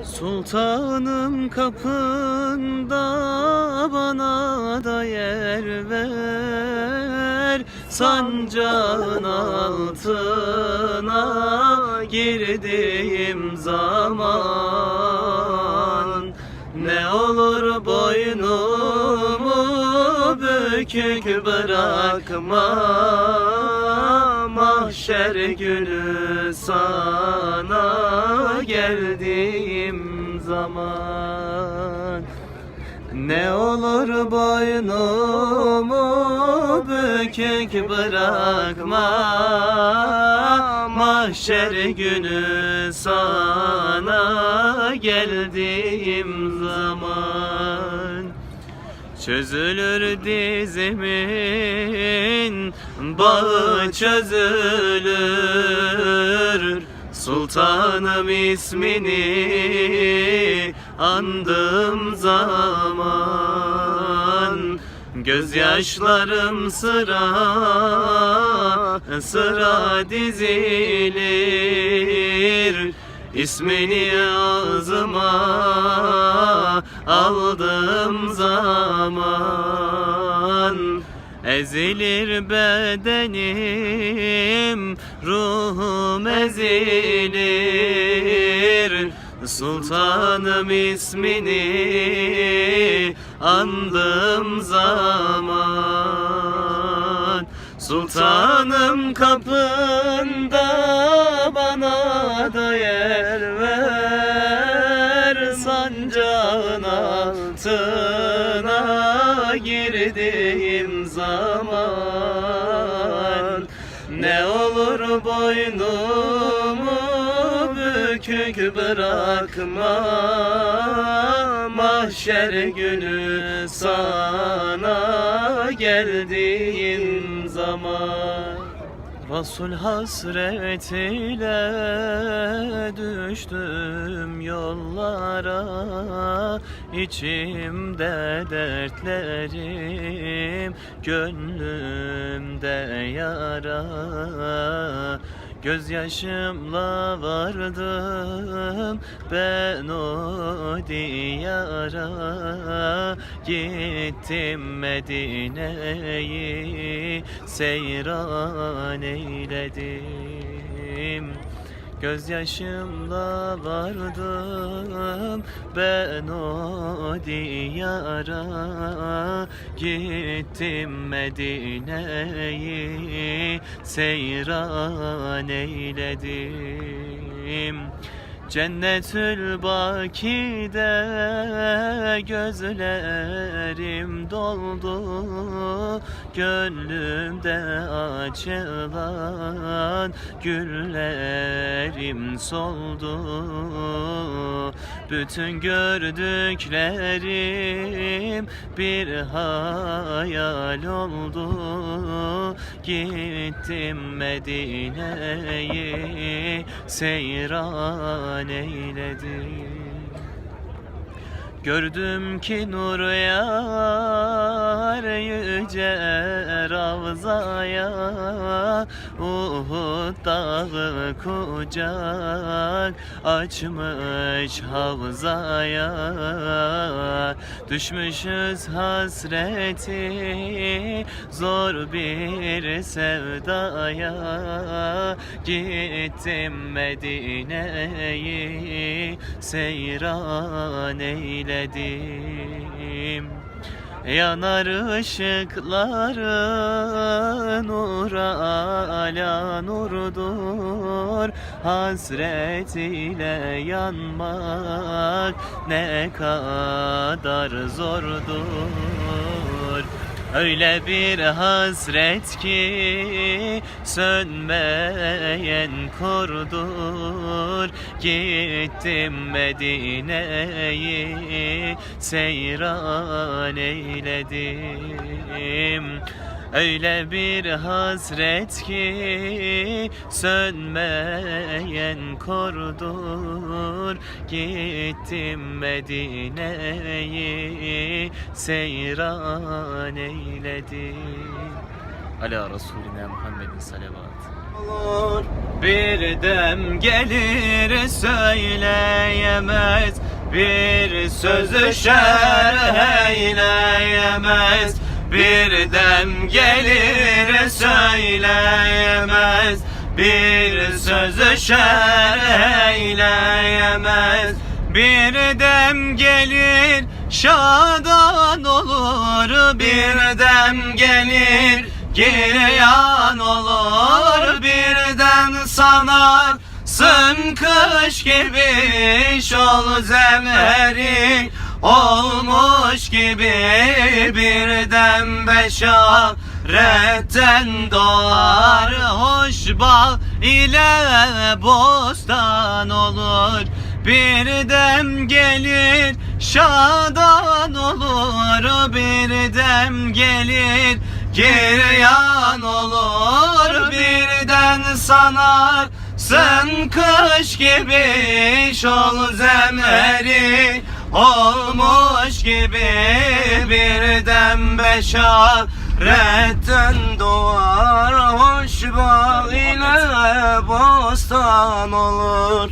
Sultanım kapında bana da yer ver, sancağın altına girdiğim zaman ne olur boynumu bükük bırakma, mahşer günü sana geldiğim zaman. Ne olur boynumu bükük bırakma, mahşer günü sana geldiğim zaman. Çözülür dizimin bağı çözülür, sultanım ismini andığım zaman. Gözyaşlarım sıra sıra dizilir, İsmini ağzıma aldığım zaman. Ezilir bedenim, ruhum ezilir, sultanım ismini andığım zaman. Sultanım kapında bana da yer ver, sancağın altına girdiğim zaman. Ne olur boynumu bükük bırakma, mahşer günü sana geldiğim zaman. Resul hasretiyle düştüm yollara, içimde dertlerim, gönlümde yara. Gözyaşımla vardım ben o diyara, gittim Medine'yi seyran eyledim. Gözyaşımla vardım ben o diyara, gittim Medine'yi seyran eyledim. Cennetül Baki'de gözlerim doldu, gönlümde açılan güllerim soldu. Bütün gördüklerim bir hayal oldu, gittim Medine'yi seyran eyledim. Gördüm ki nur yar yüce Ravza'ya, Uhud dağı kucak açmış havzaya. Düşmüşüz hasreti zor bir sevdaya, gittim Medine'yi seyran eyledim. Yanar ışıkları nur ala nurdur, hasret ile yanmak ne kadar zordur. Öyle bir hasret ki sönmeyen kordur, gittim Medine'yi seyran eyledim. Öyle bir hasret ki sönmeyen kordur, gittim Medine'yi seyran eyledim. Ala Resulina Muhammedin salavat. Olur. Bir dem gelir söyleyemez, bir sözü şerh eyleyemez. Bir dem gelir söyleyemez, bir sözü şerh eyleyemez. Bir dem gelir şadan olur, bir dem gelir giryan olur. Birden sanarsın kış gibi, şol zemheri olmuş gibi. Birden beşaretten doğar, hoş bağ ile bostan olur. Bir dem gelir şadan olur, bir dem gelir giryan olur. Birden sanarsın kış gibi, şol zemheri olmuş gibi. Birden beşaretten doğar, hoş bağ ile bostan olur.